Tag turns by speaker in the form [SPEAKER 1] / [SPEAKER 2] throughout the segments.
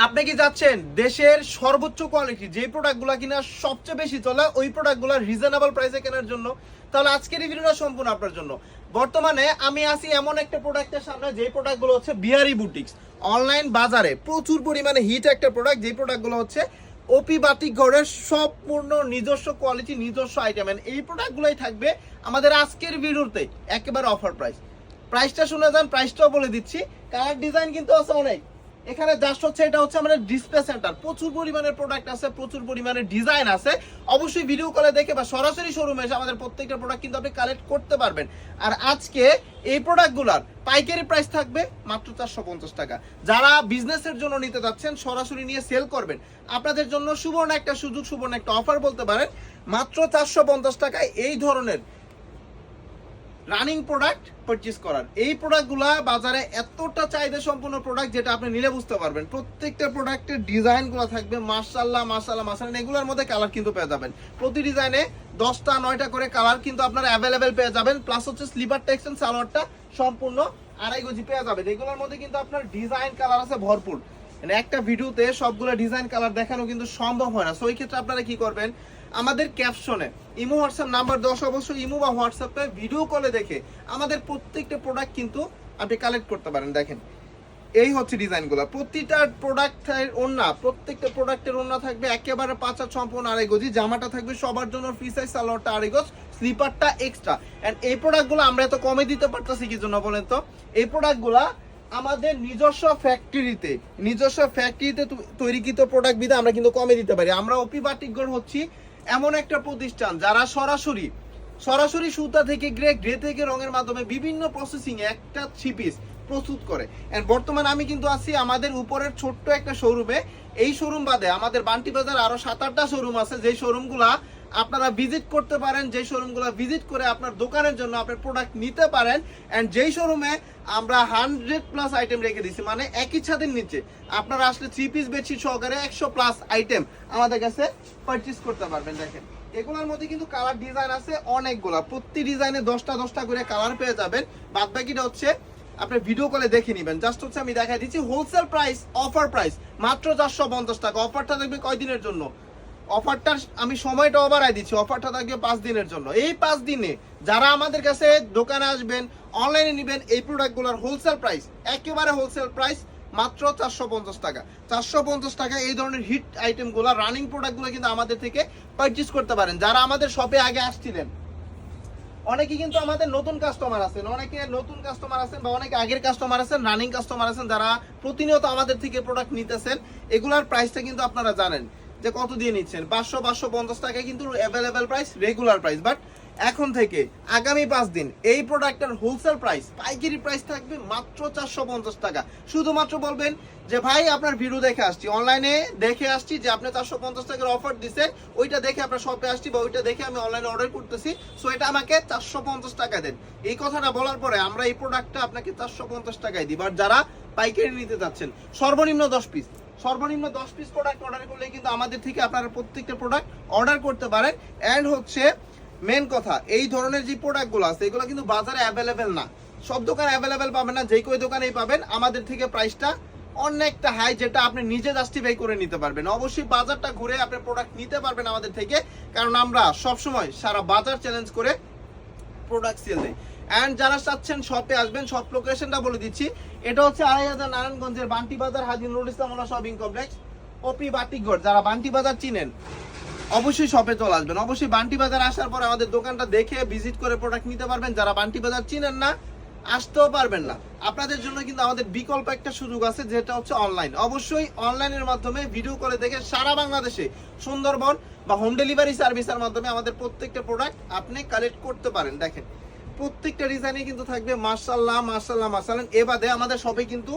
[SPEAKER 1] আপনি কি যাচ্ছেন দেশের সর্বোচ্চ কোয়ালিটি যে প্রোডাক্টগুলো কিনা সবচেয়ে বেশি চলে ওই প্রোডাক্টগুলো রিজনেবল প্রাইসে কেনার জন্য? তাহলে আজকের এই ভিডিওটা সম্পূর্ণ আপনার জন্য। বর্তমানে আমি আছি এমন একটা প্রোডাক্টের সামনে যে প্রোডাক্টগুলো হচ্ছে বিহারি বুটিক্স অনলাইন বাজারে প্রচুর পরিমাণে হিট একটা প্রোডাক্ট, যে প্রোডাক্টগুলো হচ্ছে ওপি বাটিক ঘরের সম্পূর্ণ নিজস্ব কোয়ালিটি নিজস্ব আইটেম। এই প্রোডাক্টগুলোই থাকবে আমাদের আজকের ভিডিওতে একেবারে অফার প্রাইস। প্রাইসটা শুনে যান, প্রাইসটাও বলে দিচ্ছি। কালার ডিজাইন কিন্তু আছে অনেক। এখানে জাস্ট হচ্ছে এটা হচ্ছে আমাদের ডিসপ্লে সেন্টার, প্রচুর পরিমাণের প্রোডাক্ট আছে, প্রচুর পরিমাণে ডিজাইন আছে। অবশ্যই ভিডিও কলে দেখে বা সরাসরি শোরুমে এসে আমাদের প্রত্যেকটা প্রোডাক্ট কিন্তু আপনি কালেক্ট করতে পারবেন। আর আজকে এই প্রোডাক্টগুলোর পাইকারি প্রাইস থাকবে মাত্র 450 টাকা। যারা বিজনেসের জন্য নিতে যাচ্ছেন, সরাসরি নিয়ে সেল করবেন, আপনাদের জন্য সুবর্ণ একটা সুযোগ, সুবর্ণ একটা অফার বলতে পারেন। মাত্র 450 টাকায় এই ধরনের রানিং প্রোডাক্ট পারচেজ করার। এই প্রোডাক্টগুলো বাজারে এতটা চাহিদা সম্পন্ন প্রোডাক্ট যেটা আপনি নিলে বুঝতে পারবেন। প্রত্যেকটা প্রোডাক্টের ডিজাইনগুলো থাকবে মাশাআল্লাহ মাশাআল্লাহ মাশাআল্লাহ। এগুলোর মধ্যে কালার কিন্তু পেয়ে যাবেন, প্রতি ডিজাইনে 10টা 9টা করে কালার কিন্তু আপনারা অ্যাভেলেবেল পেয়ে যাবেন। প্লাস হচ্ছে স্লিপার টেক্সন সালোয়ারটা সম্পূর্ণ 2.5 গজি পেয়ে যাবেন। এগুলোর মধ্যে কিন্তু আপনার ডিজাইন কালার আছে ভরপুর। মানে একটা ভিডিওতে সবগুলো ডিজাইন কালার দেখানো কিন্তু সম্ভব হয় না। সো এই ক্ষেত্রে আপনারা কি করবেন, আমাদের ক্যাপশনে ইমো হোয়াটসঅ্যাপ নাম্বার 10, অবশ্যই ইমো বা হোয়াটসঅ্যাপে ভিডিও কলে দেখে আমাদের প্রত্যেকটা প্রোডাক্ট কিন্তু আপনি কালেক্ট করতে পারেন। দেখেন এই হচ্ছে ডিজাইনগুলো, প্রতিটা প্রোডাক্টের ওড়না, প্রত্যেকটা প্রোডাক্টের ওড়না থাকবে একেবারে 5 আর সম্পূর্ণ 2.5 গজি। জামাটা থাকবে সবার জন্য ফ্রি সাইজ, সালোয়ারটা 2.5 গজ, স্লিপারটা এক্সট্রা। এন্ড এই প্রোডাক্টগুলো আমরা এত কমে দিতে পারতেছি কি জন্য বলেন তো? এই প্রোডাক্টগুলা আমাদের নিজস্ব ফ্যাক্টরিতে তৈরিকৃত প্রোডাক্ট বিধে আমরা কিন্তু কমে দিতে পারি। আমরা ওপি বাটিকগড় হচ্ছি এমন একটা প্রতিষ্ঠান যারা সরাসরি সুতা থেকে গ্রে থেকে রঙের মাধ্যমে বিভিন্ন প্রসেসিং এ একটা থ্রি পিস প্রস্তুত করে। এন্ড বর্তমানে আমি কিন্তু আছি আমাদের উপরের ছোট্ট একটা শোরুমে। এই শোরুম বাদে আমাদের বান্টি বাজার আরো 7-8টা শোরুম আছে, যে শোরুমগুলা আপনারা ভিজিট করতে পারেন, যে শোরুমগুলো ভিজিট করে আপনার দোকানের জন্য আপনার প্রোডাক্ট নিতে পারেন। এন্ড যেই শোরুমে আমরা 100+ আইটেম রেখে দিছি, মানে একই ছাদের নিচে আপনারা আসলে 3 পিস বেডশিট সহকারে 100+ আইটেম আমাদের কাছে পারচেজ করতে পারবেন। দেখেন এগুলোর মধ্যে কিন্তু কালার ডিজাইন আছে অনেকগুলা, প্রতি ডিজাইনে 10টা করে কালার পেয়ে যাবেন। বাদ বাকিটা হচ্ছে আপনি ভিডিও কলে দেখে নেবেন। জাস্ট হচ্ছে আমি দেখাই দিচ্ছি হোলসেল প্রাইস, অফার প্রাইস মাত্র 450 টাকা। অফারটা থাকবে কয়দিনের জন্য? অফারটার আমি সময়টাও বাড়াই দিচ্ছি। অফারটা থাকবে 5 দিনের জন্য। এই 5 দিনে যারা আমাদের কাছে দোকানে আসবেন, অনলাইনে নেবেন, এই প্রোডাক্টগুলোর হোলসেল প্রাইস, একেবারে হোলসেল প্রাইস মাত্র 450 টাকা। 450 টাকা এই ধরনের হিট আইটেমগুলো, রানিং প্রোডাক্টগুলো কিন্তু আমাদের থেকে পারচেজ করতে পারেন। যারা আমাদের শপে আগে আসছিলেন, অনেকে কিন্তু আমাদের নতুন কাস্টমার আছেন, বা অনেকে আগের কাস্টমার আছেন, রানিং কাস্টমার আছেন, যারা প্রতিনিয়ত আমাদের থেকে প্রোডাক্ট নিতেছেন। এগুলার প্রাইসটা কিন্তু আপনারা জানেন যে কত দিয়ে নিচ্ছেন। 500-550 টাকা কিন্তু available price, regular price. But এখন থেকে আগামী 5 দিন এই প্রোডাক্টের হোলসেল প্রাইস, পাইকারি প্রাইস থাকবে মাত্র 450 টাকা। শুধুমাত্র বলবেন যে ভাই আপনার ভিডিও দেখে আসছি, অনলাইনে দেখে আসছি যে আপনি 450 টাকার অফার দিচ্ছেন, ওইটা দেখে আপনার শপে আসছি, বা ওইটা দেখে আমি অনলাইনে অর্ডার করতেছি, সো এটা আমাকে 450 টাকা দেন। এই কথাটা বলার পরে আমরা এই প্রোডাক্টটা আপনাকে 450 টাকায় দিব। আর যারা পাইকারি নিতে যাচ্ছেন, সর্বনিম্ন 10 পিস প্রোডাক্ট অর্ডার করলে কিন্তু আমাদের থেকে আপনারা প্রত্যেকটা প্রোডাক্ট অর্ডার করতে পারেন। এন্ড হচ্ছে মেন কথা, এই ধরনের যে প্রোডাক্টগুলো আছে এগুলো কিন্তু বাজারে অ্যাভেলেবেল না, সব দোকানে অ্যাভেলেবেল পাবেন না, যে কোনো দোকানেই পাবেন। আমাদের থেকে প্রাইসটা অনেকটা হাই, যেটা আপনি নিজে জাস্টিফাই করে নিতে পারবেন। অবশ্যই বাজারটা ঘুরে আপনি প্রোডাক্ট নিতে পারবেন আমাদের থেকে, কারণ আমরা সবসময় সারা বাজার চ্যালেঞ্জ করে প্রোডাক্ট সেল দেই। এন্ড যারা চাচ্ছেন শপে আসবেন, শপ লোকেশনটা বলে দিচ্ছি। এটা হচ্ছে 2500 নারায়ণগঞ্জের বান্টি বাজার, হাজী নুরুল ইসলাম শপিং কমপ্লেক্স, ওপি বাটিকগড়। যারা বান্টি বাজার চিনেন অবশ্যই শপে চলে আসবেন। অবশ্যই বান্টি বাজার আসার পর আমাদের দোকানটা দেখে ভিজিট করে প্রোডাক্ট নিতে পারবেন। যারা বান্টি বাজার চিনেন না, আসতেও পারবেন না, আপনাদের জন্য কিন্তু আমাদের বিকল্প একটা সুযোগ আছে, যেটা হচ্ছে অনলাইন। অবশ্যই অনলাইনের মাধ্যমে ভিডিও করে দেখে সারা বাংলাদেশে সুন্দরবন বা হোম ডেলিভারি সার্ভিসের মাধ্যমে আমাদের প্রত্যেকটা প্রোডাক্ট আপনি কালেক্ট করতে পারেন। দেখেন প্রত্যেকটা ডিজাইনে কিন্তু থাকবে মাশাআল্লাহ মাশাআল্লাহ মাশাআল্লাহ। এবারে আমাদের শপে কিন্তু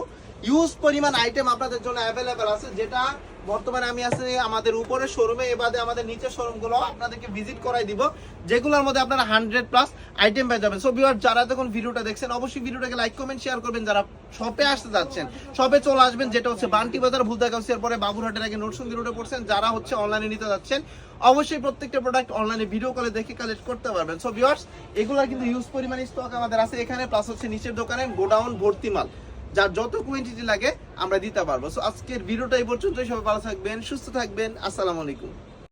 [SPEAKER 1] ইউজ পরিমাণ আইটেম আপনাদের জন্য অ্যাভেলেবেল আছে, যেটা বর্তমানে আমি আছি আমাদের উপরের শোরুমে। এবারে আমাদের নিচের শোরুমগুলো আপনাদেরকে ভিজিট করাই দিব, যেগুলোর মধ্যে আপনারা 100+ আইটেম পেয়ে যাবেন। সো ভিউয়ার, যারা তখন ভিডিওটা দেখছেন অবশ্যই ভিডিওটাকে লাইক কমেন্ট শেয়ার করবেন। যারা শপে আসতে যাচ্ছেন, শপে চলে আসবেন, যেটা হচ্ছে বান্টি বাজার ভুলতা গাউসিয়ার পরে বাবুরহাটের আগে নরসিংদী রোডে পড়ছেন। যারা হচ্ছে অনলাইনে নিতে যাচ্ছেন, অবশ্যই প্রত্যেকটা প্রোডাক্ট অনলাইনে ভিডিও কলে দেখে কালেক্ট করতে পারবেন। সো ভিউয়ার্স, এগুলোর কিন্তু ইউজ পরিমাণ স্টক আমাদের আছে এখানে, প্লাস হচ্ছে নিচের দোকানে গোডাউন ভর্তি মাল। যার যত কোয়ান্টিটি লাগে আমরা দিতে পারবো। সো আজকের ভিডিওটা এই পর্যন্তই, সবাই ভালো থাকবেন, সুস্থ থাকবেন, আসসালামু আলাইকুম।